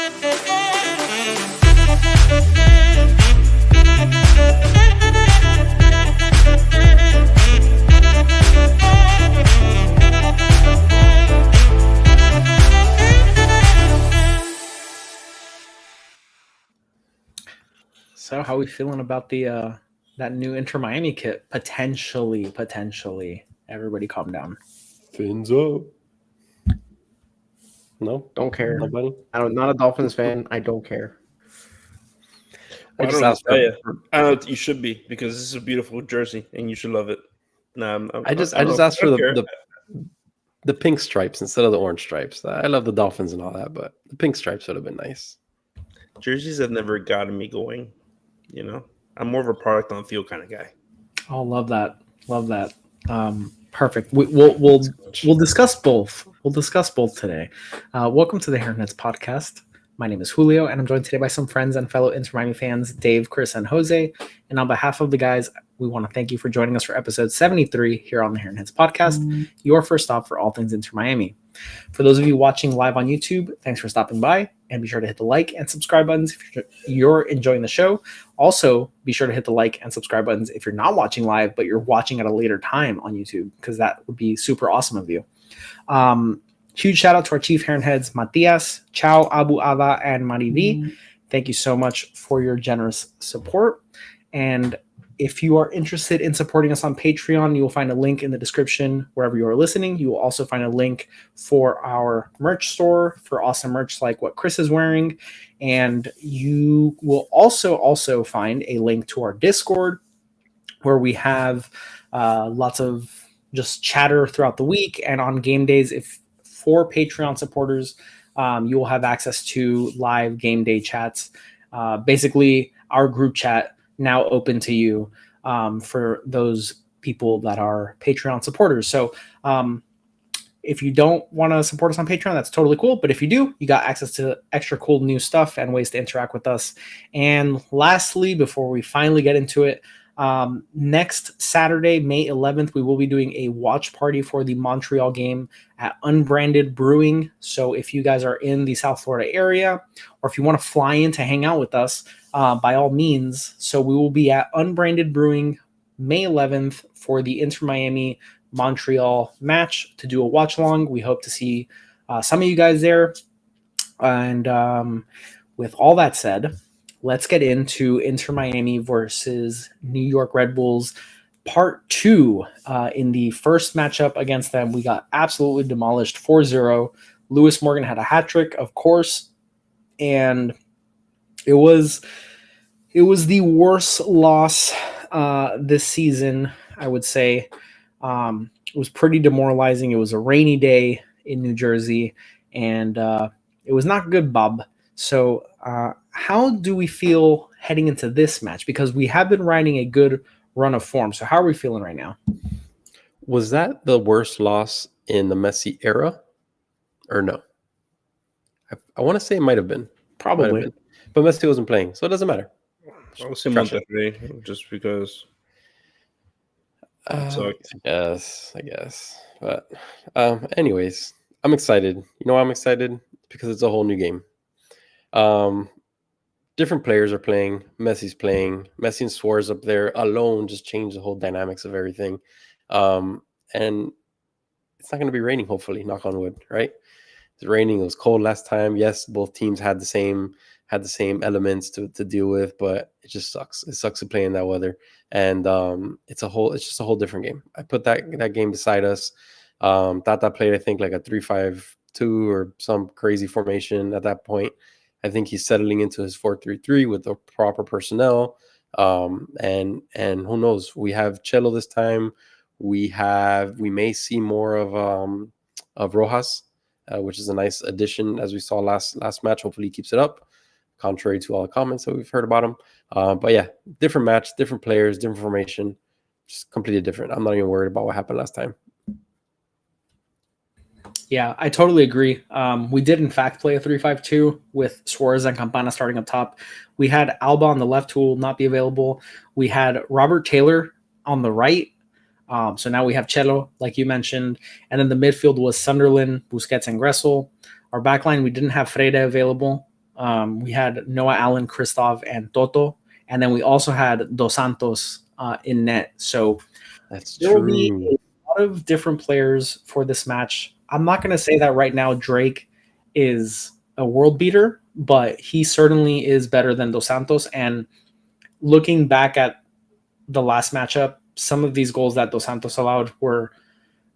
So, how are we feeling about the that new Inter Miami kit? Potentially. Everybody, calm down. Fins up. No, Don't care. nobody. I'm not a Dolphins fan. I don't care. I I just don't asked know. for. I don't know. You should be, because this is a beautiful jersey and you should love it. No, I just asked for the pink stripes instead of the orange stripes. I love the Dolphins and all that, but the pink stripes would have been nice. Jerseys have never gotten me going. You know, I'm more of a product on field kind of guy. Oh, love that. Perfect. We'll discuss both. We'll discuss both today. Welcome to the Heron Heads podcast. My name is Julio, and I'm joined today by some friends and fellow Inter Miami fans, Dave, Chris, and Jose. And on behalf of the guys, we want to thank you for joining us for episode 73 here on the Heron Heads podcast, your first stop for all things Inter Miami. For those of you watching live on YouTube, thanks for stopping by, and be sure to hit the like and subscribe buttons if you're enjoying the show. Also, be sure to hit the like and subscribe buttons if you're not watching live, but you're watching at a later time on YouTube, because that would be super awesome of you. Huge shout out to our chief Heron Heads, Matias, Chow, Abu Ava, and Marivi. Thank you so much for your generous support. And if you are interested in supporting us on Patreon, you will find a link in the description wherever you are listening. You will also find a link for our merch store for awesome merch like what Chris is wearing. And you will also find a link to our Discord, where we have lots of just chatter throughout the week. And on game days, if for Patreon supporters, you will have access to live game day chats. Basically, our group chat now open to you for those people that are Patreon supporters. So if you don't want to support us on Patreon, that's totally cool. But if you do, you got access to extra cool new stuff and ways to interact with us. And lastly, before we finally get into it, next Saturday, May 11th, we will be doing a watch party for the Montreal game at Unbranded Brewing. So if you guys are in the South Florida area, or if you want to fly in to hang out with us, by all means. So we will be at Unbranded Brewing May 11th for the Inter Miami Montreal match to do a watch along. We hope to see some of you guys there. And with all that said, let's get into Inter Miami versus New York Red Bulls Part 2. In the first matchup against them, we got absolutely demolished 4-0. Lewis Morgan had a hat trick, of course, and it was the worst loss this season, I would say. It was pretty demoralizing. It was a rainy day in New Jersey, and it was not good, Bob. So how do we feel heading into this match? Because we have been riding a good run of form. So how are we feeling right now? Was that the worst loss in the Messi era, or no? I want to say it might have been. Probably. But Messi wasn't playing, so it doesn't matter. I was saying Monterrey, just because. I guess. But anyways, I'm excited. You know why I'm excited? Because it's a whole new game. Different players are playing. Messi's playing. Messi and Suarez up there alone just changed the whole dynamics of everything. And it's not going to be raining, hopefully, knock on wood, right? It's raining. It was cold last time. Yes, both teams had the same elements to deal with, but it just sucks. It sucks to play in that weather. And it's just a whole different game. I put that game beside us. Tata played, I think, like a 3-5-2 or some crazy formation at that point. I think he's settling into his 4-3-3 with the proper personnel. And who knows? We have Cello this time. We may see more of Rojas, which is a nice addition, as we saw last match. Hopefully he keeps it up, contrary to all the comments that we've heard about him. But yeah, different match, different players, different formation, just completely different. I'm not even worried about what happened last time. Yeah, I totally agree. We did, in fact, play a 3-5-2 with Suarez and Campana starting up top. We had Alba on the left, who will not be available. We had Robert Taylor on the right. So now we have Cello, like you mentioned. And then the midfield was Sunderland, Busquets, and Gressel. Our backline, we didn't have Freda available. We had Noah Allen, Christoph, and Toto, and then we also had Dos Santos in net. So That's there will be true. a lot of different players for this match. I'm not going to say that right now Drake is a world beater, but he certainly is better than Dos Santos. And looking back at the last matchup, some of these goals that Dos Santos allowed were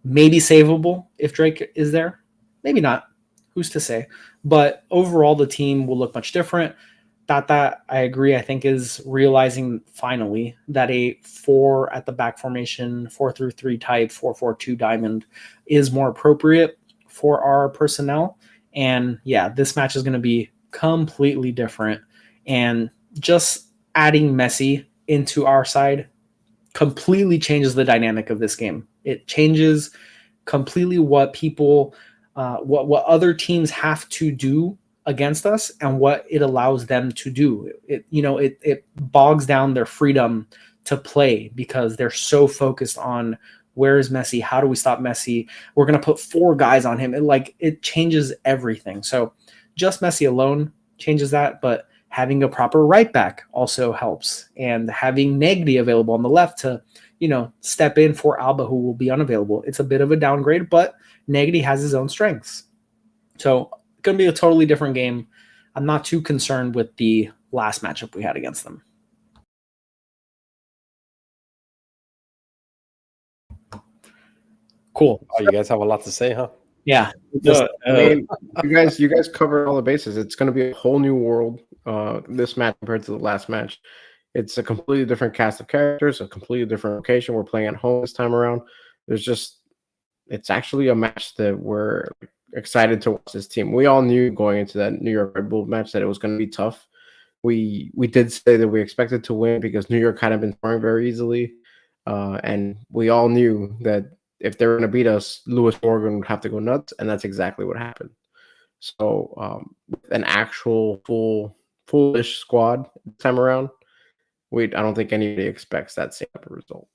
maybe savable if Drake is there. Maybe not. Who's to say? But overall, the team will look much different. Tata, I agree, I think is realizing finally that a 4 at the back formation, 4-3-3 type, 4-4-2 diamond is more appropriate for our personnel. And yeah, this match is going to be completely different. And just adding Messi into our side completely changes the dynamic of this game. It changes completely what people, what other teams have to do against us and what it allows them to do. It bogs down their freedom to play because they're so focused on where is Messi, how do we stop Messi? We're gonna put 4 guys on him. It changes everything. So just Messi alone changes that, but having a proper right back also helps, and having Negri available on the left to step in for Alba, who will be unavailable. It's a bit of a downgrade, but Negri has his own strengths. So it's going to be a totally different game. I'm not too concerned with the last matchup we had against them. Cool. Oh, you guys have a lot to say, huh? Yeah. No, I mean, you guys covered all the bases. It's going to be a whole new world. This match compared to the last match, it's a completely different cast of characters, a completely different location. We're playing at home this time around. It's actually a match that we're excited to watch this team. We all knew going into that New York Red Bull match that it was going to be tough. We did say that we expected to win because New York hadn't been scoring very easily, and we all knew that if they were going to beat us, Lewis Morgan would have to go nuts, and that's exactly what happened. So, with an actual fullish squad this time around, I don't think anybody expects that same type of result.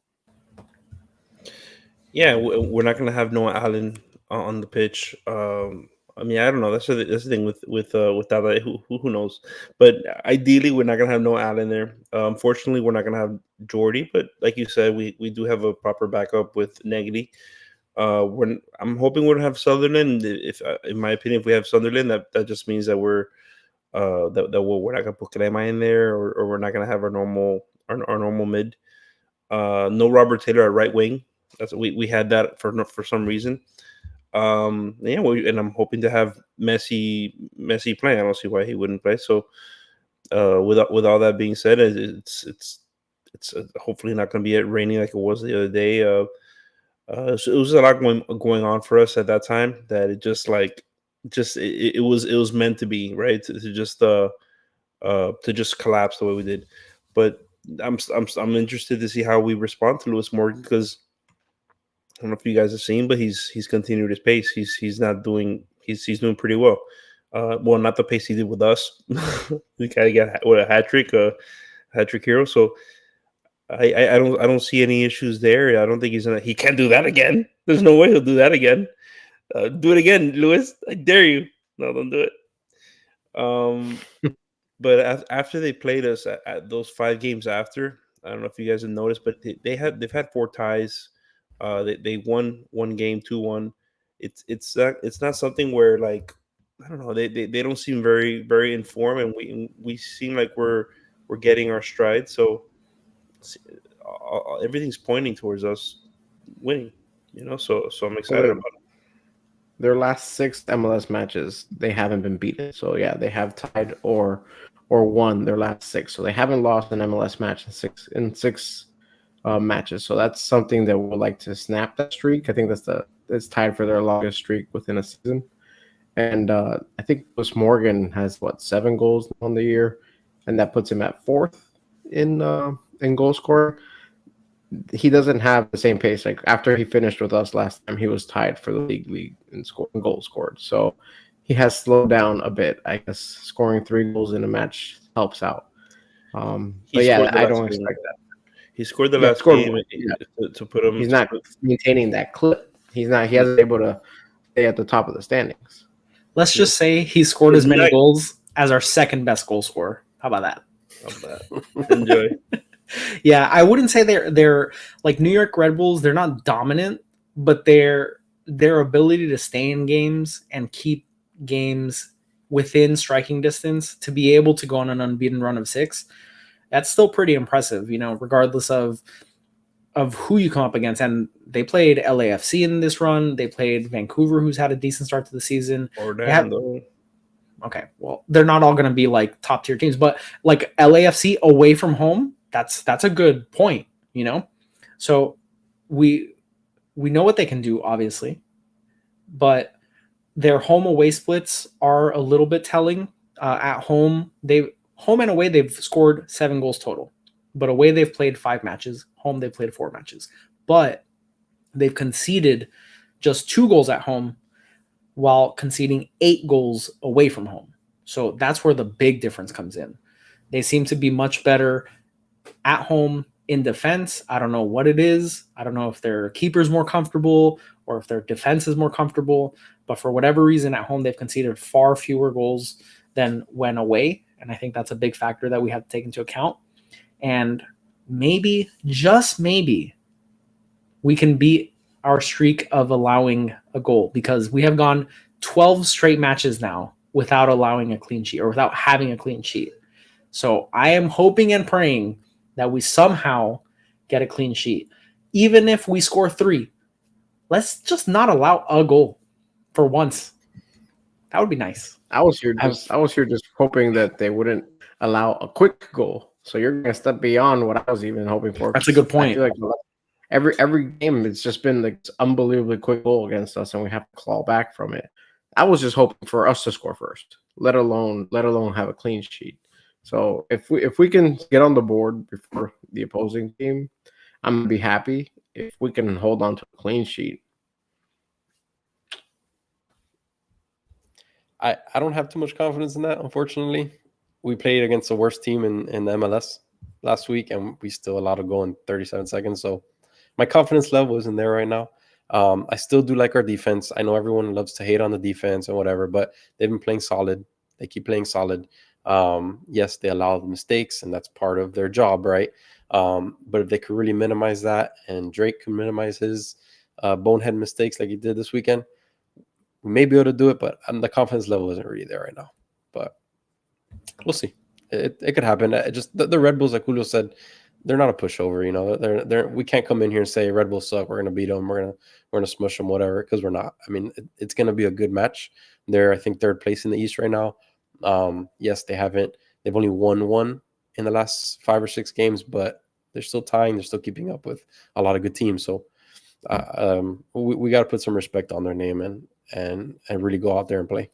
yeah, we're not going to have Noah Allen on the pitch. I mean, I don't know. That's the thing with Tata. Who knows? But ideally, we're not going to have Noah Allen there. Unfortunately, we're not going to have Jordy. But like you said, we do have a proper backup with Negri. I'm hoping we'll have Sunderland. If in my opinion, if we have Sunderland, that just means that we're that we're not going to put Crema in there, or we're not going to have our normal mid. No Robert Taylor at right wing. We had that for some reason. Yeah, and I'm hoping to have Messi playing. I don't see why he wouldn't play. So, with all that being said, it's hopefully not going to be raining like it was the other day. So it was a lot going on for us at that time that it was meant to be, right, to just collapse the way we did. But I'm interested to see how we respond to Lewis Morgan, because I don't know if you guys have seen, but he's continued his pace. He's doing pretty well. Well, not the pace he did with us. We kind of got a hat trick hero. So I don't see any issues there. I don't think he can't do that again. There's no way he'll do that again. Do it again, Lewis. I dare you. No, don't do it. But after they played us at those 5 games after, I don't know if you guys have noticed, but they've had 4 ties. They won 1 game 2-1. It's not something where, like, I don't know, they don't seem very very informed, and we seem like we're getting our stride. So everything's pointing towards us winning. So I'm excited about it. Their last 6 MLS matches, they haven't been beaten. So yeah, they have tied or won their last 6. So they haven't lost an MLS match in six matches. So that's something that we'll like to snap that streak. I think it's tied for their longest streak within a season. And I think Lewis Morgan has 7 goals on the year, and that puts him at 4th in goal scoring. He doesn't have the same pace. Like after he finished with us last time, he was tied for the league in goals scored. So he has slowed down a bit. I guess scoring 3 goals in a match helps out. But yeah, I don't expect that. He scored the last game to put him. He's not maintaining that clip. He hasn't able to stay at the top of the standings. Let's just say he scored as many goals as our second best goal scorer. How about that? Enjoy. Yeah, I wouldn't say they're like New York Red Bulls. They're not dominant, but their ability to stay in games and keep games within striking distance to be able to go on an unbeaten run of 6, that's still pretty impressive, regardless of who you come up against. And they played LAFC in this run. They played Vancouver, who's had a decent start to the season. Orlando. Okay, well, they're not all going to be like top tier teams, but like LAFC away from home, that's a good point, So we know what they can do, obviously, but their home away splits are a little bit telling. At home, home and away they've scored 7 goals total, but away they've played 5 matches. Home they've played 4 matches, but they've conceded just 2 goals at home, while conceding 8 goals away from home. So that's where the big difference comes in. They seem to be much better at home in defense. I don't know what it is. I don't know if their keeper's more comfortable or if their defense is more comfortable. But for whatever reason, at home, they've conceded far fewer goals than when away. And I think that's a big factor that we have to take into account. And maybe, just maybe, we can beat our streak of allowing a goal, because we have gone 12 straight matches now without allowing a clean sheet or without having a clean sheet. So I am hoping and praying that we somehow get a clean sheet. Even if we score 3, let's just not allow a goal for once. That would be nice. I was here just hoping that they wouldn't allow a quick goal. So you're going to step beyond what I was even hoping for. That's a good point. I feel like every game it's just been like unbelievably quick goal against us, and we have to claw back from it. I was just hoping for us to score first, let alone have a clean sheet. So if we can get on the board before the opposing team, I'm gonna be happy. If we can hold on to a clean sheet, I don't have too much confidence in that, unfortunately. We played against the worst team in the MLS last week, and we still allowed a goal in 37 seconds. So my confidence level isn't there right now. I still do like our defense. I know everyone loves to hate on the defense and whatever, but they've been playing solid. They keep playing solid. Yes, they allow mistakes, and that's part of their job, right? But if they could really minimize that, and Drake can minimize his bonehead mistakes like he did this weekend, we may be able to do it, but the confidence level isn't really there right now. But we'll see. It could happen. Just the Red Bulls, like Julio said, they're not a pushover. They're we can't come in here and say Red Bulls suck. We're gonna beat them. We're gonna smush them, whatever. Because we're not. I mean, it's gonna be a good match. They're, I think, 3rd place in the East right now. Yes, they've only won 1 in the last 5 or 6 games, but they're still tying. They're still keeping up with a lot of good teams. So we got to put some respect on their name and really go out there and play.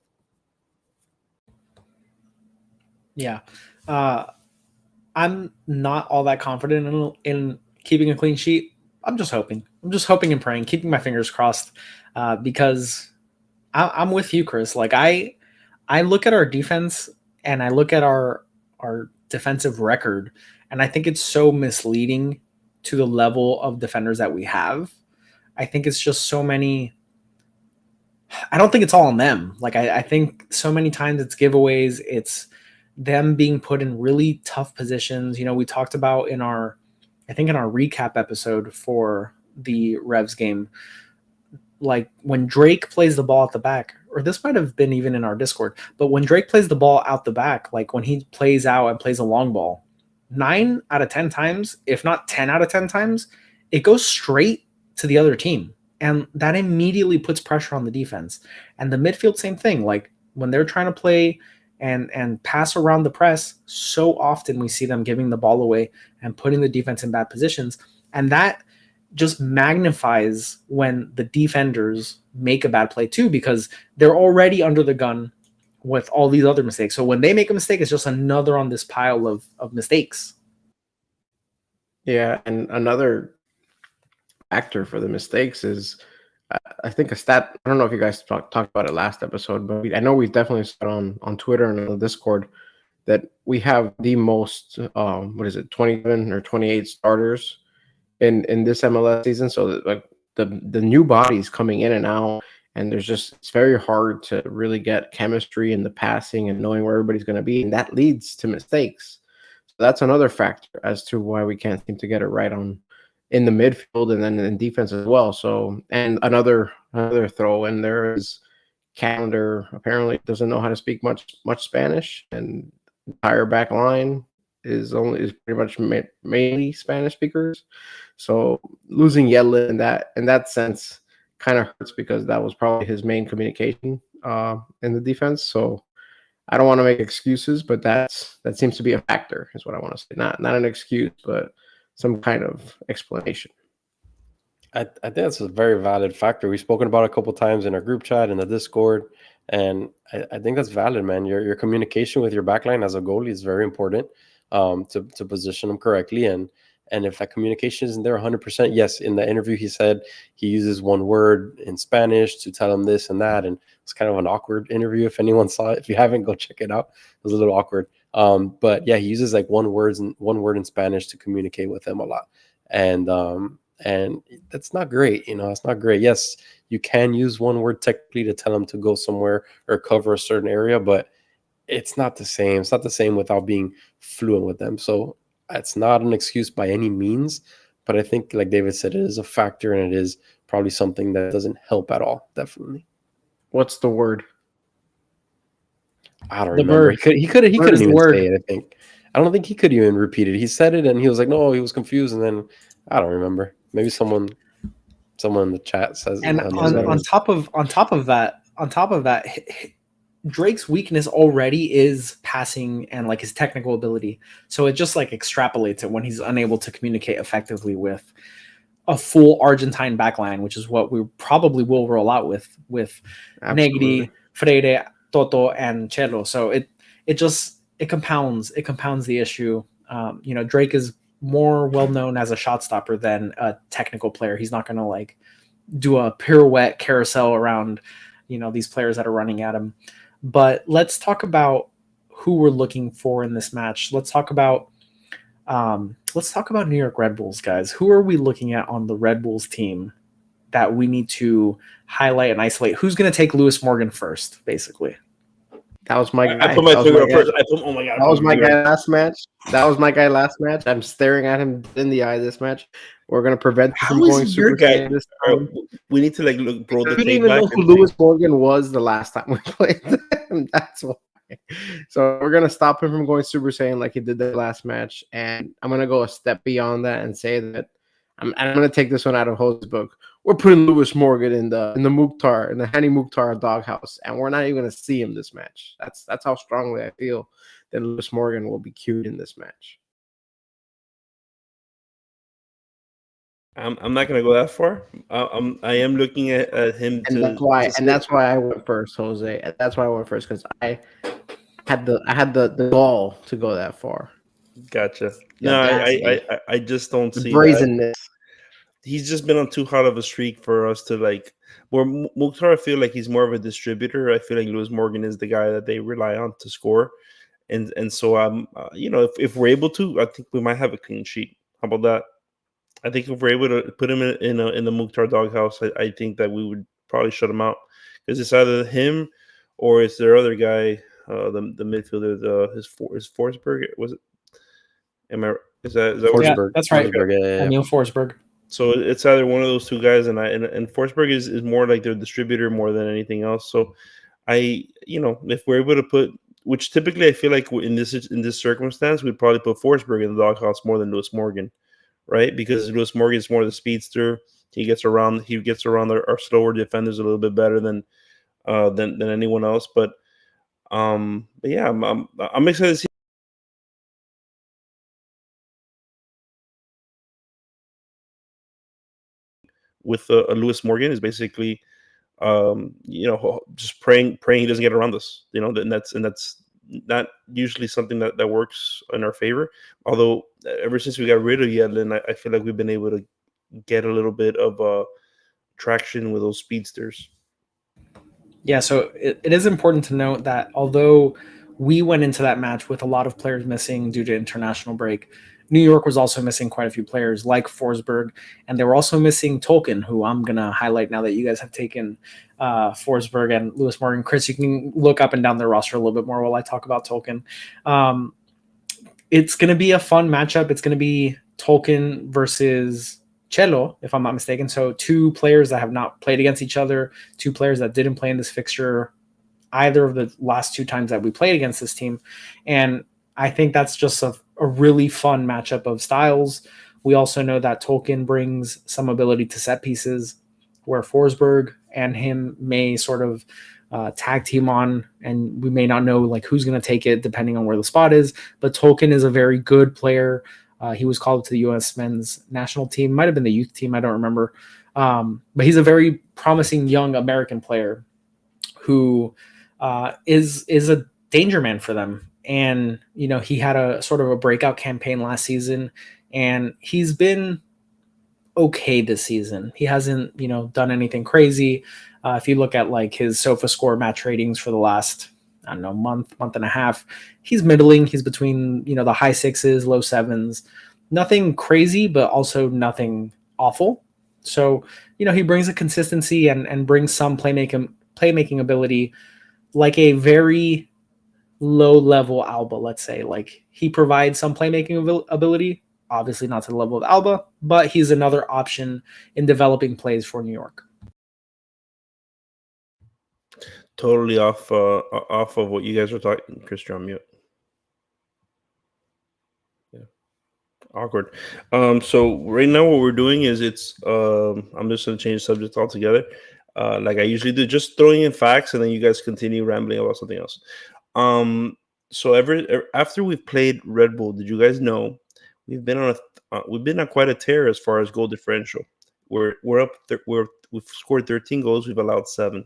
Yeah. I'm not all that confident in keeping a clean sheet. I'm just hoping and praying, keeping my fingers crossed, because I'm with you, Chris. Like I look at our defense and I look at our defensive record, and I think it's so misleading to the level of defenders that we have. I think it's just so many. I don't think it's all on them. Like I think so many times it's giveaways. It's them being put in really tough positions. We talked about in our recap episode for the Revs game, like when Drake plays the ball at the back, or this might have been even in our Discord, but when Drake plays the ball out the back, like when he plays out and plays a long ball, 9 out of 10 times, if not 10 out of 10 times, it goes straight to the other team. And that immediately puts pressure on the defense. And the midfield, same thing. Like when they're trying to play and pass around the press, so often we see them giving the ball away and putting the defense in bad positions. And that just magnifies when the defenders make a bad play too, because they're already under the gun with all these other mistakes. So when they make a mistake, it's just another on this pile of mistakes. yeah. And another factor for the mistakes is, I think, a stat. I don't know if you guys talked about it last episode, but I know we've definitely said on Twitter and on the Discord that we have the most 27 or 28 starters in this MLS season. So that, like, the new bodies coming in and out and it's very hard to really get chemistry in the passing and knowing where everybody's going to be, and that leads to mistakes. So that's another factor as to why we can't seem to get it right in the midfield and then in defense as well. So, and another throw in there is Calendar apparently doesn't know how to speak much Spanish, and the entire back line is pretty much mainly Spanish speakers. So losing Yedlin in that sense kind of hurts, because that was probably his main communication in the defense. So I don't want to make excuses, but that seems to be a factor, is what I want to say. Not an excuse, but some kind of explanation. I think that's a very valid factor. We've spoken about it a couple times in our group chat, in the Discord, and I think that's valid, man. Your communication with your backline as a goalie is very important to position them correctly. And if that communication isn't there 100%, yes, in the interview he said he uses one word in Spanish to tell him this and that, and it's kind of an awkward interview. If anyone saw it, if you haven't, go check it out. It was a little awkward. But yeah, he uses like one word in Spanish to communicate with him a lot, and that's not great. It's not great. Yes, you can use one word technically to tell them to go somewhere or cover a certain area, but it's not the same. It's not the same without being fluent with them. So it's not an excuse by any means, but I think, like David said, it is a factor, and it is probably something that doesn't help at all. Definitely. What's the word? I don't remember. He couldn't even say it, I think. I don't think he could even repeat it. He said it, and he was like, no, he was confused, and then I don't remember. Maybe someone in the chat says. And on top of that, Drake's weakness already is passing and like his technical ability. So it just like extrapolates it when he's unable to communicate effectively with a full Argentine backline, which is what we probably will roll out with Negri, Freire, Toto, and Chelo. So it compounds the issue. Drake is more well known as a shot stopper than a technical player. He's not going to like do a pirouette carousel around, these players that are running at him. But let's talk about who we're looking for in this match. Let's talk about New York Red Bulls, guys. Who are we looking at on the Red Bulls team that we need to highlight and isolate? Who's going to take Lewis Morgan first, basically? That was my guy. I put my finger up first. Oh my god. That was my guy last match. I'm staring at him in the eye this match. We're gonna prevent him from going Super Saiyan this time. We need to look bro. I couldn't even know who Lewis Morgan was the last time we played them. That's why. So we're gonna stop him from going Super Saiyan like he did the last match, and I'm gonna go a step beyond that and say that I'm gonna take this one out of Jose's book. We're putting Lewis Morgan in the Hani Mukhtar doghouse, and we're not even going to see him this match. That's how strongly I feel that Lewis Morgan will be cued in this match. I'm not going to go that far. I am looking at him, and that's why I went first, Jose. And that's why I went first, because I had the gall to go that far. Gotcha. No, I just don't see brazenness. He's just been on too hot of a streak for us to like. Where Mukhtar, I feel like he's more of a distributor. I feel like Lewis Morgan is the guy that they rely on to score, and so if we're able to, I think we might have a clean sheet. How about that? I think if we're able to put him in the Mukhtar doghouse, I think that we would probably shut him out, because it's either him or it's their other guy, the midfielder, his Forsberg. Was it? Is that Forsberg? Yeah, that's right. Emil Forsberg. So it's either one of those two guys, and Forsberg is more like their distributor more than anything else. So if we're able to put, which typically I feel like in this circumstance, we'd probably put Forsberg in the doghouse more than Lewis Morgan, right? Because Lewis Morgan is more the speedster. He gets around our slower defenders a little bit better than anyone else. But yeah, I'm excited to see. With Lewis Morgan is basically, just praying he doesn't get around us, and that's not usually something that works in our favor. Although ever since we got rid of Yedlin, I feel like we've been able to get a little bit of traction with those speedsters. Yeah, so it is important to note that although we went into that match with a lot of players missing due to international break, New York was also missing quite a few players like Forsberg, and they were also missing Tolkien, who I'm going to highlight now that you guys have taken Forsberg and Lewis Morgan. Chris, you can look up and down their roster a little bit more while I talk about Tolkien. It's going to be a fun matchup. It's going to be Tolkien versus Cello, if I'm not mistaken. So two players that have not played against each other, two players that didn't play in this fixture either of the last two times that we played against this team. And I think that's just a really fun matchup of styles. We also know that Tolkien brings some ability to set pieces where Forsberg and him may sort of tag team on, and we may not know like who's going to take it depending on where the spot is. But Tolkien is a very good player. He was called to the U.S. men's national team, might have been the youth team, I don't remember. But he's a very promising young American player who is a danger man for them. And, you know, he had a sort of a breakout campaign last season, and he's been okay this season. He hasn't, you know, done anything crazy. If you look at like his SOFA score match ratings for the last, I don't know, month and a half, he's middling. He's between, you know, the high sixes, low sevens, nothing crazy, but also nothing awful. So, you know, he brings a consistency and brings some playmaking ability, like a very low level Alba, let's say. Like he provides some playmaking ability, obviously not to the level of Alba, but he's another option in developing plays for New York. Totally off of what you guys were talking. Chris, you're on mute. Yeah, awkward. So right now what we're doing is I'm just gonna change the subject altogether. Like I usually do, just throwing in facts, and then you guys continue rambling about something else. So after we've played Red Bull, did you guys know we've been on quite a tear as far as goal differential? We're up there. We've scored 13 goals. We've allowed 7.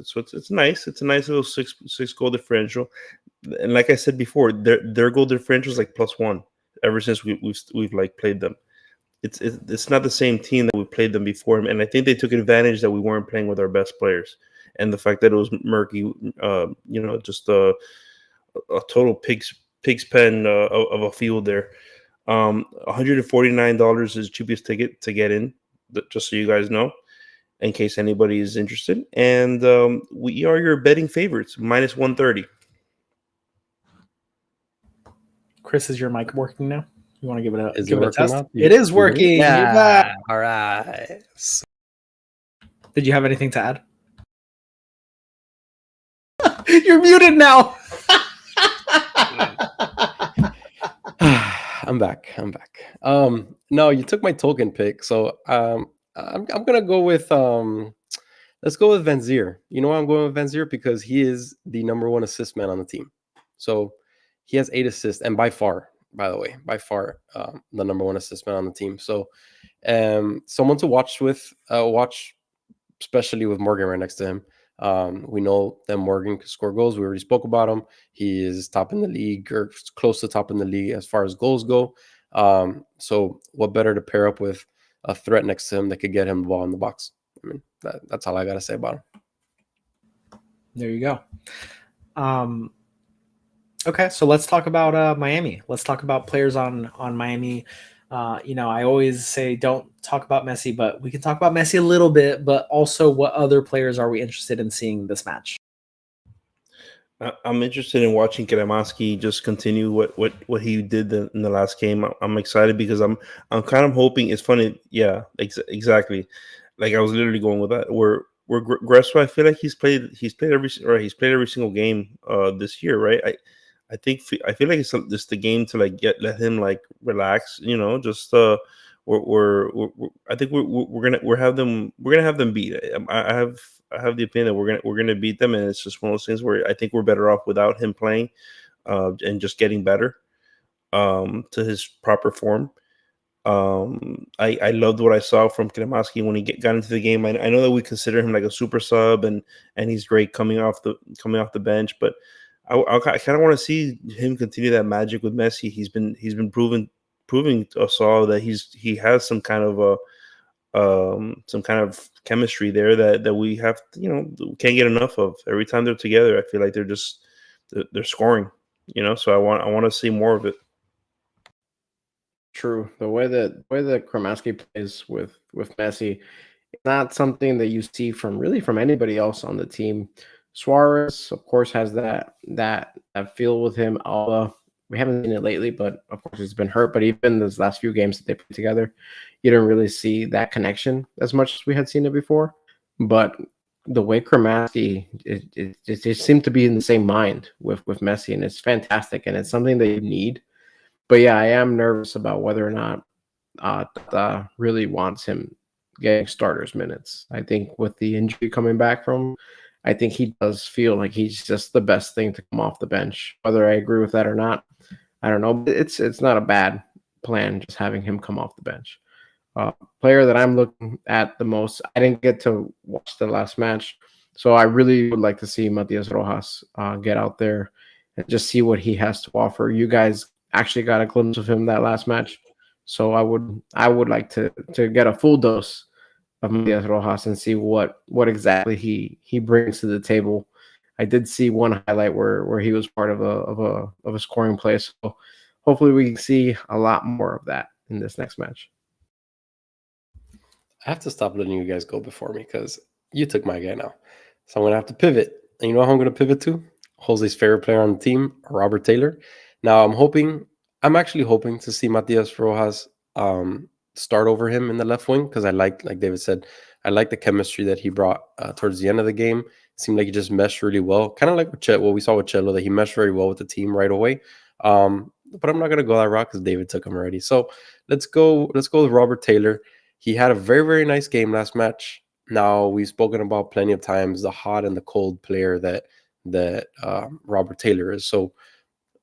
So it's nice. It's a nice little six goal differential. And like I said before, their goal differential is like +1 ever since we've like played them. It's not the same team that we played them before, and I think they took advantage that we weren't playing with our best players, and the fact that it was murky. You know, just a total pig's pen of a field there. $149 is the cheapest ticket to get in, just so you guys know, in case anybody is interested. And we are your betting favorites, -130. Chris, is your mic working now? You want to give it a, Is give it it a working test? now? It is working. You're back. All right. Did you have anything to add? You're muted now. I'm back. No, you took my Tolkien pick, so I'm gonna go with let's go with Van Zier. You know why I'm going with Van Zier? Because he is the #1 assist man on the team. So he has 8 assists, and by far, the #1 assist man on the team. So someone to watch, especially with Morgan right next to him. We know that Morgan can score goals. We already spoke about him. He is top in the league, or close to top in the league as far as goals go. So what better to pair up with a threat next to him that could get him the ball in the box? I mean, that's all I got to say about him. There you go. Okay, so let's talk about Miami. Let's talk about players on Miami. You know, I always say don't talk about Messi, but we can talk about Messi a little bit, but also what other players are we interested in seeing this match? I'm interested in watching Keremaski just continue what he did in the last game. I'm excited because I'm kind of hoping. It's funny, yeah, exactly. Like I was literally going with that. We're Gresso. I feel like he's played every single game this year, right? I feel like it's just the game to like let him like relax, you know. Just I think we're gonna have them beat. I have the opinion that we're gonna beat them, and it's just one of those things where I think we're better off without him playing, and just getting better to his proper form. I loved what I saw from Keremaski when he got into the game. I know that we consider him like a super sub, and he's great coming off the bench, but I kind of want to see him continue that magic with Messi. He's been proving to us all that he has some kind of chemistry there that we have, you know, can't get enough of. Every time they're together, I feel like they're scoring, you know. So I want to see more of it. True. The way that Kremaski plays with Messi, it's not something that you see from anybody else on the team. Suarez, of course, has that feel with him. Alba, we haven't seen it lately, but of course he's been hurt. But even those last few games that they played together, you didn't really see that connection as much as we had seen it before. But the way Kremaski, it just seemed to be in the same mind with Messi, and it's fantastic, and it's something that you need. But yeah, I am nervous about whether or not Tata really wants him getting starters minutes. I think with the injury coming back from, I think he does feel like he's just the best thing to come off the bench. Whether I agree with that or not, I don't know. But it's not a bad plan just having him come off the bench. Player that I'm looking at the most, I didn't get to watch the last match, so I really would like to see Matias Rojas get out there and just see what he has to offer. You guys actually got a glimpse of him that last match, so I would like to get a full dose of Matias Rojas and see what exactly he brings to the table. I did see one highlight where he was part of a scoring play, so hopefully we can see a lot more of that in this next match. I have to stop letting you guys go before me because you took my guy now. So I'm going to have to pivot. And you know how I'm going to pivot to? Jose's favorite player on the team, Robert Taylor. Now I'm actually hoping to see Matias Rojas start over him in the left wing because like David said, I like the chemistry that he brought towards the end of the game. It seemed like he just meshed really well. Kind of like what we saw with Chelo, that he meshed very well with the team right away. But I'm not going to go that route because David took him already. So let's go with Robert Taylor. He had a very, very nice game last match. Now, we've spoken about plenty of times the hot and the cold player that Robert Taylor is. So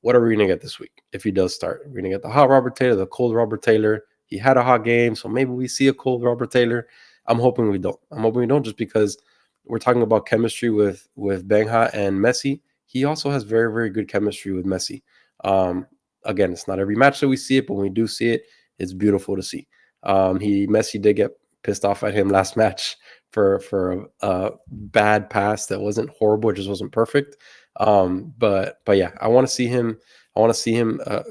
what are we going to get this week if he does start? We're going to get the hot Robert Taylor, the cold Robert Taylor. He had a hot game, so maybe we see a cold Robert Taylor. I'm hoping we don't just because we're talking about chemistry with Benja and Messi. He also has very, very good chemistry with Messi. Again, it's not every match that we see it, but when we do see it, it's beautiful to see. Messi did get pissed off at him last match for a bad pass that wasn't horrible, it just wasn't perfect. But yeah, I want to see him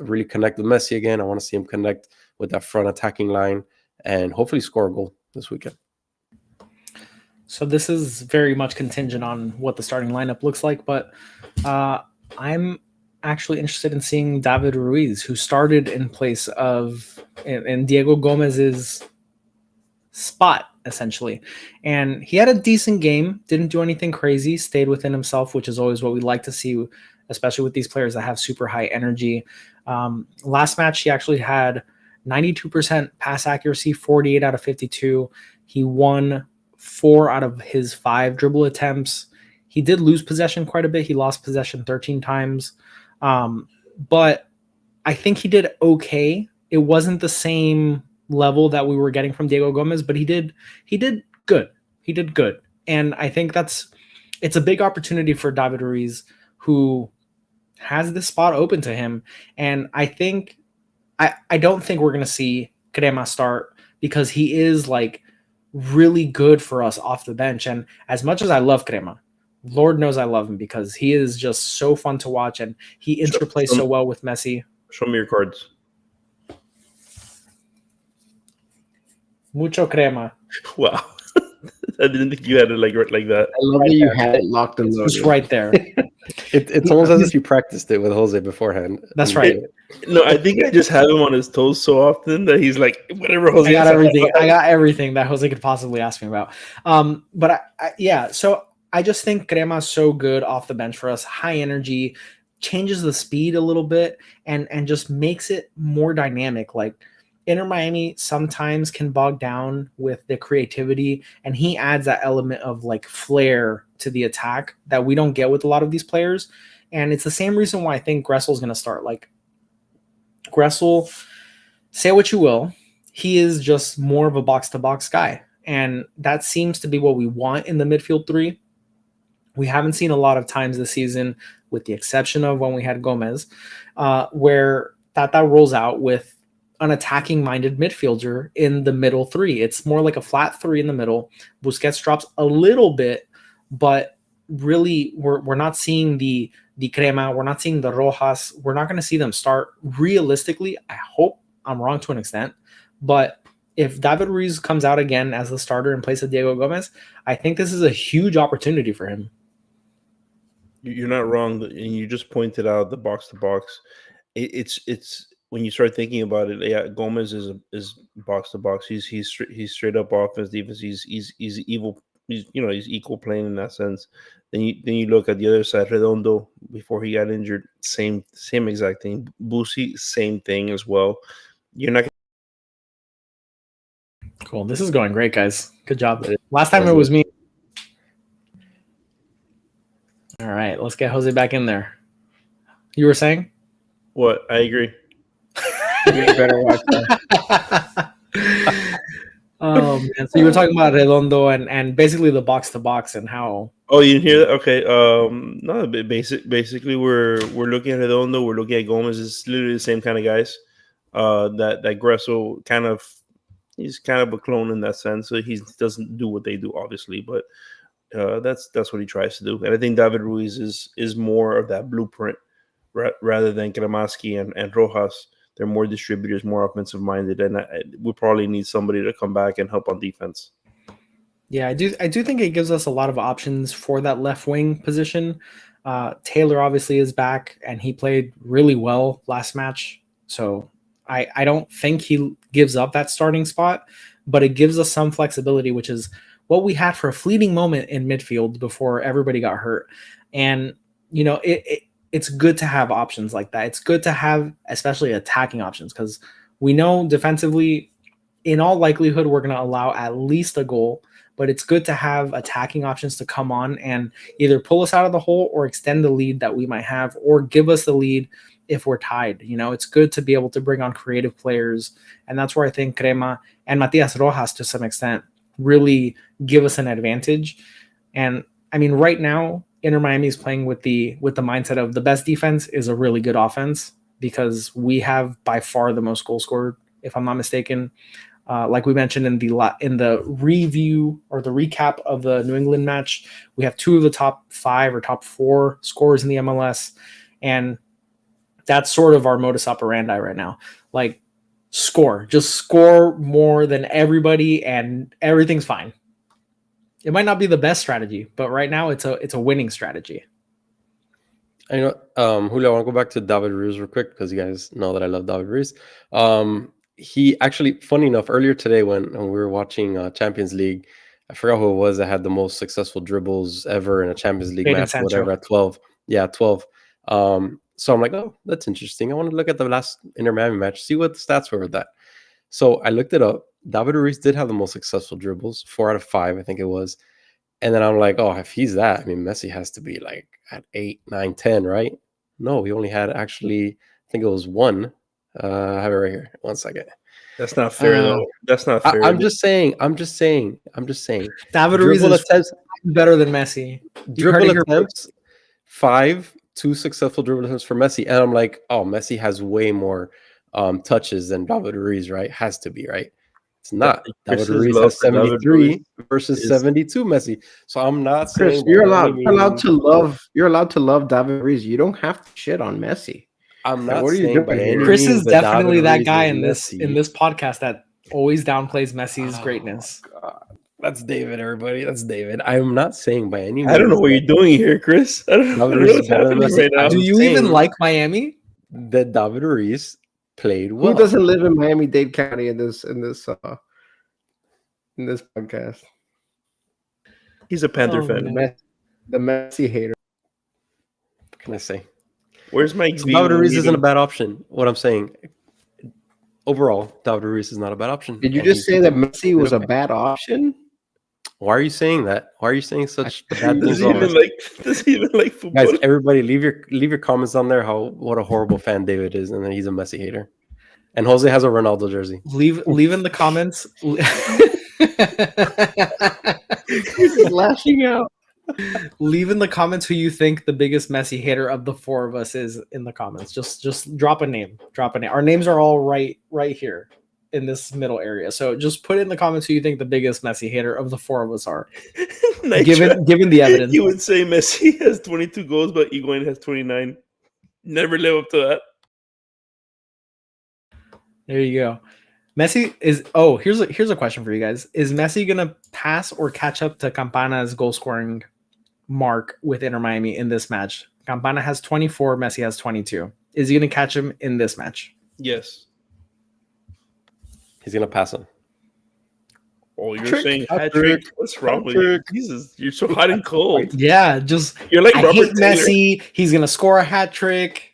really connect with Messi again. I want to see him connect with that front attacking line and hopefully score a goal this weekend. So this is very much contingent on what the starting lineup looks like, but I'm actually interested in seeing David Ruiz, who started in place of in Diego Gomez's spot, essentially. And he had a decent game, didn't do anything crazy, stayed within himself, which is always what we like to see, especially with these players that have super high energy. Last match, he actually had 92% pass accuracy, 48 out of 52. He won 4 out of his 5 dribble attempts. He did lose possession quite a bit. He lost possession 13 times. But I think he did okay. It wasn't the same level that we were getting from Diego Gomez, but he did good. He did good. And I think it's a big opportunity for David Ruiz, who has this spot open to him. And I don't think we're going to see Crema start because he is like really good for us off the bench. And as much as I love Crema, Lord knows I love him because he is just so fun to watch and he interplays so well with Messi. Show me your cards. Mucho Crema. Wow. I didn't think you had it like that. I love that you had it locked and loaded. It's right there. It's almost as if you practiced it with Jose beforehand. That's right. No, I think I just have him on his toes so often that he's like, whatever Jose. I got everything that Jose could possibly ask me about. But so I just think Crema is so good off the bench for us. High energy, changes the speed a little bit, and just makes it more dynamic. Like Inter Miami sometimes can bog down with the creativity, and he adds that element of like flair to the attack that we don't get with a lot of these players. And it's the same reason why I think Gressel's going to start. Like Gressel, say what you will, he is just more of a box-to-box guy. And that seems to be what we want in the midfield 3. We haven't seen a lot of times this season, with the exception of when we had Gomez, where Tata rolls out with an attacking-minded midfielder in the middle 3. It's more like a flat 3 in the middle. Busquets drops a little bit, but really we're not seeing the Crema. We're not seeing the Rojas. We're not going to see them start. Realistically, I hope I'm wrong to an extent, but if David Ruiz comes out again as the starter in place of Diego Gomez, I think this is a huge opportunity for him. You're not wrong, and you just pointed out the box to box. It's when you start thinking about it, yeah, Gomez is box to box. He's straight up offense, defense. He's evil. He's equal playing in that sense. Then you look at the other side, Redondo before he got injured, same exact thing. Busi, same thing as well. You're not Cool. This is going great, guys. Good job. Last time it was me. All right, let's get Jose back in there. You were saying? What? I agree. You better watch that. Oh man! So you were talking about Redondo and basically the box to box and how. Oh, you didn't hear that? Okay. No, basically we're looking at Redondo. We're looking at Gomez. It's literally the same kind of guys. That Gresso he's kind of a clone in that sense. So he doesn't do what they do, obviously, but that's what he tries to do. And I think David Ruiz is more of that blueprint rather than Kramaski and Rojas. They're more distributors, more offensive minded, and we probably need somebody to come back and help on defense. Yeah, I do think it gives us a lot of options for that left wing position. Taylor obviously is back, and he played really well last match. So I don't think he gives up that starting spot, but it gives us some flexibility, which is what we had for a fleeting moment in midfield before everybody got hurt. And, it's good to have options like that. It's good to have especially attacking options because we know defensively, in all likelihood, we're going to allow at least a goal, but it's good to have attacking options to come on and either pull us out of the hole or extend the lead that we might have or give us the lead if we're tied. It's good to be able to bring on creative players. And that's where I think Crema and Matias Rojas, to some extent, really give us an advantage. And I mean, right now, Inter Miami is playing with the mindset of the best defense is a really good offense because we have by far the most goals scored, if I'm not mistaken. Like we mentioned in the review or the recap of the New England match, we have 2 of the top 5 or top 4 scorers in the MLS, and that's sort of our modus operandi right now. Like, just score more than everybody, and everything's fine. It might not be the best strategy, but right now it's a winning strategy. Julio, I want to go back to David Ruiz real quick because you guys know that I love David Ruiz. He actually, funny enough, earlier today when we were watching Champions League, I forgot who it was that had the most successful dribbles ever in a Champions League match, whatever, at 12. Yeah, 12. So I'm like, oh, that's interesting. I want to look at the last Inter Miami match, see what the stats were with that. So I looked it up. David Ruiz did have the most successful dribbles, 4 out of 5, I think it was. And then I'm like, oh, if he's that, I mean, Messi has to be like at 8, 9, 10, right? No, he only had actually, I think it was 1. I have it right here. 1 second. That's not fair, though. That's not fair. I'm just saying. David Ruiz is better than Messi. Dribble attempts, 5, 2 successful dribble attempts for Messi. And I'm like, oh, Messi has way more touches than David Ruiz, right? Has to be, right? It's not. David Ruiz has 73 versus 72 Messi. So I'm not saying you're allowed to love David Ruiz. You don't have to shit on Messi. I'm not saying by any Chris means is definitely that guy in Messi. this podcast that always downplays Messi's greatness. God. That's David, everybody. That's David. I'm not saying by any means. I don't know what you're doing here, Chris. I don't know what's happening right now. Do you even like Miami? That David Ruiz played well. Who doesn't live in Miami-Dade County in this podcast? He's a Panther fan. The Messi hater. What can I say? Where's my David Ruiz isn't a bad option. What I'm saying, overall, David Ruiz is not a bad option. Did you just say that Messi was a bad option? Why are you saying that? Why are you saying such bad things? Does he even like football? Guys, everybody, leave your comments on there. What a horrible fan David is, and then he's a Messi hater. And Jose has a Ronaldo jersey. Leave in the comments. He's just lashing out. Leave in the comments who you think the biggest Messi hater of the 4 of us is in the comments. Just drop a name. Our names are all right here in this middle area. So just put in the comments who you think the biggest Messi hater of the 4 of us are. given the evidence. You would say Messi has 22 goals, but Higuain has 29. Never live up to that. There you go. Messi is. Oh, here's a question for you guys: is Messi gonna pass or catch up to Campana's goal scoring mark with Inter Miami in this match? Campana has 24. Messi has 22. Is he gonna catch him in this match? Yes. He's gonna pass him. Oh, you're Hat-trick, saying hat hat-trick, trick? What's wrong with you? Jesus, you're so hot and cold. Yeah, just You're like I Robert hate Taylor. Messi. He's gonna score a hat trick.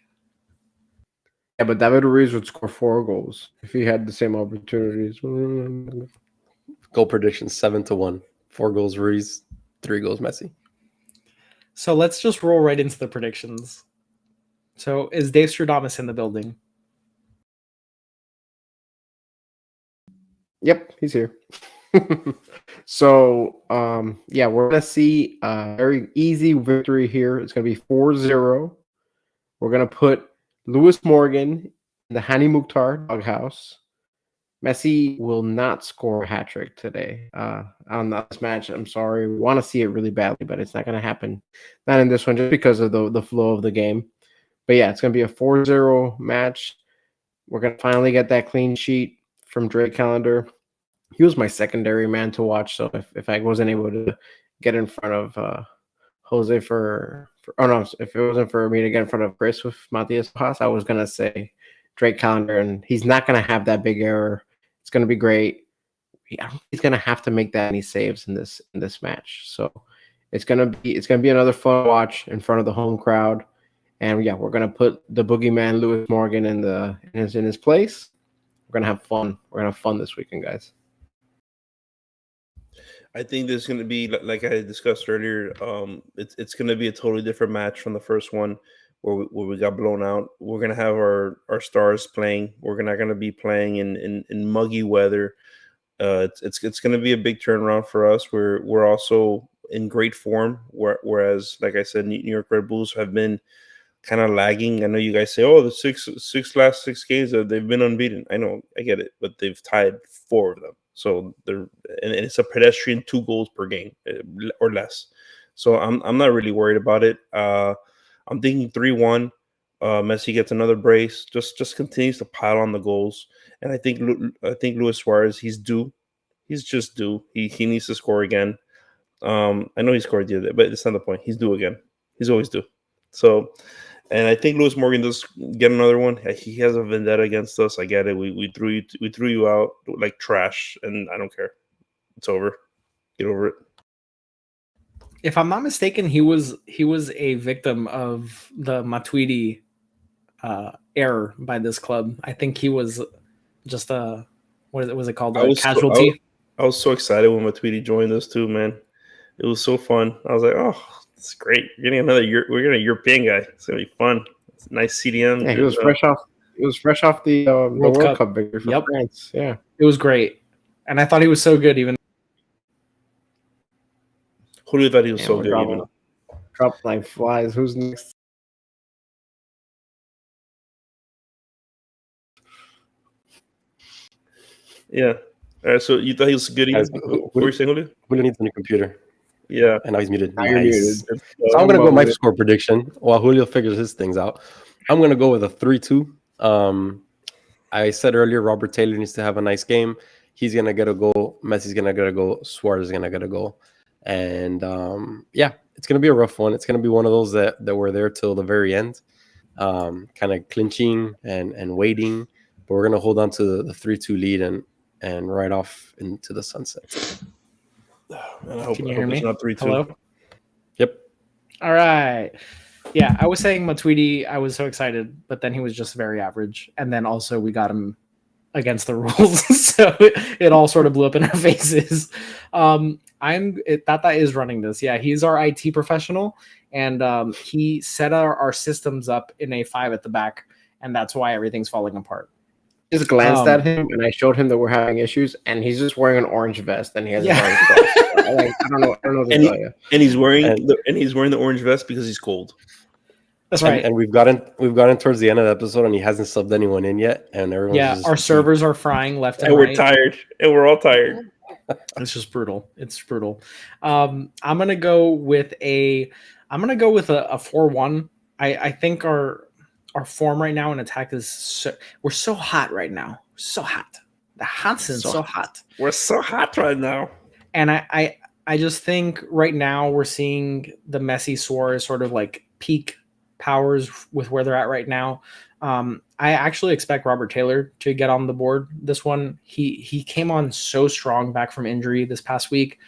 Yeah, but David Ruiz would score 4 goals if he had the same opportunities. Goal prediction 7-1. 4 goals Ruiz, 3 goals Messi. So let's just roll right into the predictions. So is Dave Stradamus in the building? Yep, he's here. So, yeah, we're going to see a very easy victory here. It's going to be 4-0. We're going to put Lewis Morgan in the Hani Mukhtar doghouse. Messi will not score a hat trick today on this match. I'm sorry. We want to see it really badly, but it's not going to happen. Not in this one, just because of the flow of the game. But yeah, it's going to be a 4-0 match. We're going to finally get that clean sheet from Drake Callender. He was my secondary man to watch. So if I wasn't able to get in front of Jose if it wasn't for me to get in front of Chris with Matias Paz, I was going to say Drake Callender, and he's not going to have that big error. It's going to be great. I don't think he's going to have to make that many saves in this match. So it's going to be another fun watch in front of the home crowd. And yeah, we're going to put the boogeyman Lewis Morgan in his place. We're going to have fun. We're going to have fun this weekend, guys. I think this is going to be, like I discussed earlier, it's going to be a totally different match from the first one where we got blown out. We're going to have our stars playing. We're not going to be playing in muggy weather. It's going to be a big turnaround for us. We're also in great form, whereas, like I said, New York Red Bulls have been kind of lagging. I know you guys say, "Oh, the last six games they've been unbeaten." I know, I get it, but they've tied 4 of them. So and it's a pedestrian 2 goals per game or less. So I'm not really worried about it. I'm thinking 3-1. Messi gets another brace. Just continues to pile on the goals, and I think Luis Suarez, he's due. He's just due. He needs to score again. I know he scored the other day, but it's not the point. He's due again. He's always due. So, and I think Lewis Morgan does get another one. He has a vendetta against us. I get it. We threw you out like trash, and I don't care. It's over. Get over it. If I'm not mistaken, he was a victim of the Matuidi error by this club. I think he was just a was it called, a casualty. I was so excited when Matuidi joined us too, man. It was so fun. I was like, oh, it's great. We're getting we're getting a European guy. It's gonna be fun. It's a nice CDM. Yeah, he was fresh off. It was fresh off the World Cup victory for France. Yeah, it was great, and I thought he was so good. Even Julio thought he was so good. Even drop like flies. Who's next? Yeah. All right. So you thought he was good. What were you saying, Julio? Julio needs a new computer. Yeah. And now he's muted. Now you're muted. So I'm going to go with my score prediction while Julio figures his things out. I'm going to go with a 3-2. I said earlier, Robert Taylor needs to have a nice game. He's going to get a goal. Messi's going to get a goal. Suarez is going to get a goal. And, yeah, it's going to be a rough one. It's going to be one of those that were there till the very end, kind of clinching and waiting. But we're going to hold on to the 3-2 lead and ride off into the sunset. And I hope Can you hear me? It's not 3-2. Hello? Yep. All right. Yeah, I was saying Matuidi, I was so excited, but then he was just very average. And then also we got him against the rules. So it all sort of blew up in our faces. Tata is running this. Yeah, he's our IT professional. And he set our systems up in a 5 at the back. And that's why everything's falling apart. Just glanced at him, and I showed him that we're having issues, and he's just wearing an orange vest, and he has an orange cross. I don't know what to tell you. And he's wearing the orange vest because he's cold. That's right. And we've gotten towards the end of the episode, and he hasn't subbed anyone in yet, and everyone's our servers are frying left and right. We're tired, and we're all tired. It's just brutal. It's brutal. I'm gonna go with a 4-1. I think our our form right now in attack is we're so hot right now. So hot. The Hanson's so hot. We're so hot right now. And I just think right now we're seeing the Messi Suarez sort of like peak powers with where they're at right now. I actually expect Robert Taylor to get on the board this one. He came on so strong back from injury this past week.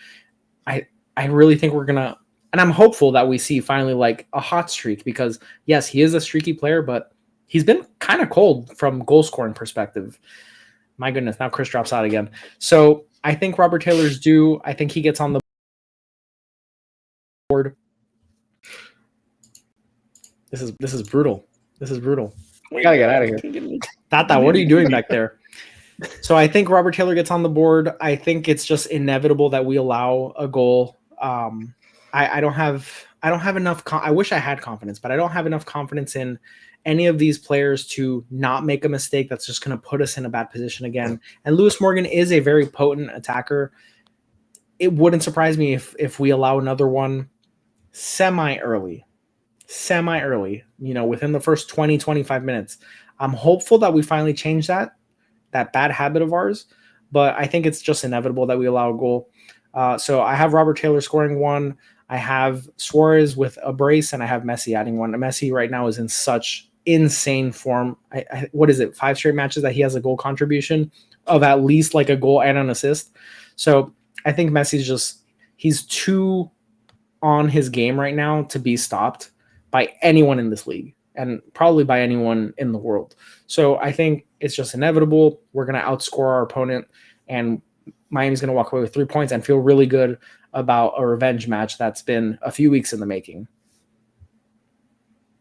I really think we're gonna, and I'm hopeful that we see finally like a hot streak, because yes, he is a streaky player, but he's been kind of cold from goal scoring perspective. My goodness, now Chris drops out again. So I think Robert Taylor's due. I think he gets on the board. This is brutal. This is brutal. We gotta get out of here. Tata, what are you doing back there? So I think Robert Taylor gets on the board. I think it's just inevitable that we allow a goal. I don't have enough. I wish I had confidence, but I don't have enough confidence in any of these players to not make a mistake that's just going to put us in a bad position again. And Lewis Morgan is a very potent attacker. It wouldn't surprise me if we allow another one semi-early, within the first 20, 25 minutes. I'm hopeful that we finally change that bad habit of ours, but I think it's just inevitable that we allow a goal. So I have Robert Taylor scoring one. I have Suarez with a brace, and I have Messi adding one. Messi right now is in such insane form. What is it? 5 straight matches that he has a goal contribution of at least like a goal and an assist. So I think Messi's he's too on his game right now to be stopped by anyone in this league, and probably by anyone in the world. So I think it's just inevitable. We're going to outscore our opponent, and Miami's going to walk away with 3 points and feel really good about a revenge match that's been a few weeks in the making.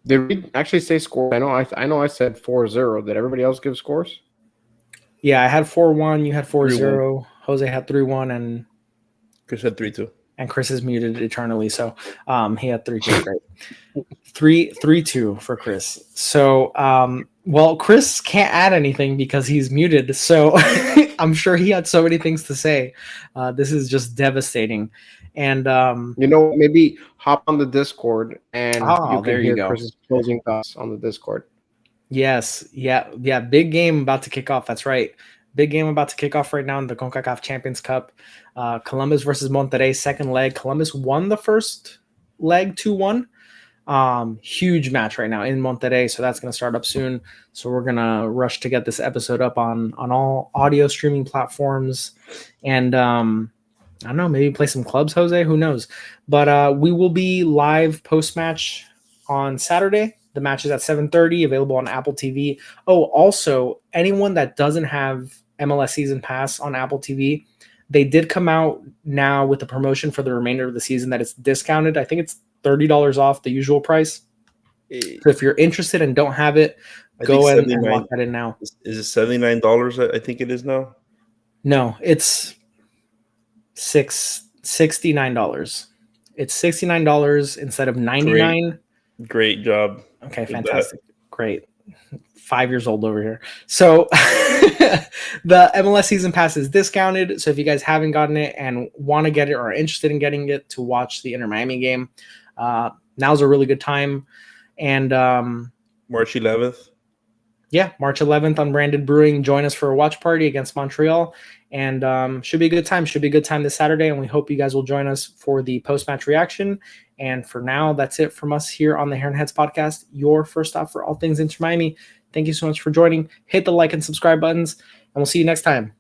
Did we actually say score? I know I said 4-0. Did everybody else give scores? Yeah, I had 4-1. You had 4-0. Jose had 3-1, and Chris had 3-2. And Chris is muted eternally, so he had 3-2. Great. 3-2 for Chris. So, well, Chris can't add anything because he's muted. So I'm sure he had so many things to say. This is just devastating. And maybe hop on the Discord and you can hear go. Chris's closing thoughts on the Discord. Yes, yeah. Big game about to kick off. That's right. Big game about to kick off right now in the CONCACAF Champions Cup. Columbus versus Monterrey, second leg. Columbus won the first leg 2-1. Huge match right now in Monterrey, so that's going to start up soon. So we're going to rush to get this episode up on all audio streaming platforms. And I don't know, maybe play some clubs, Jose. Who knows? But we will be live post-match on Saturday. The match is at 7:30, available on Apple TV. Oh, also, anyone that doesn't have MLS Season Pass on Apple TV, they did come out now with a promotion for the remainder of the season that it's discounted. I think it's $30 off the usual price. So if you're interested and don't have it, go ahead and lock that in now. Is it $79? I think it is now. No, it's $69. It's $69 instead of $99. Great job. Okay, fantastic. Great. 5 years old over here. So the MLS Season Pass is discounted. So if you guys haven't gotten it and want to get it or are interested in getting it to watch the Inter Miami game, now's a really good time. And March 11th. Yeah, March 11th on Branded Brewing. Join us for a watch party against Montreal. And should be a good time. Should be a good time this Saturday. And we hope you guys will join us for the post-match reaction. And for now, that's it from us here on the Heron Heads podcast, your first stop for all things Inter Miami. Thank you so much for joining. Hit the like and subscribe buttons, and we'll see you next time.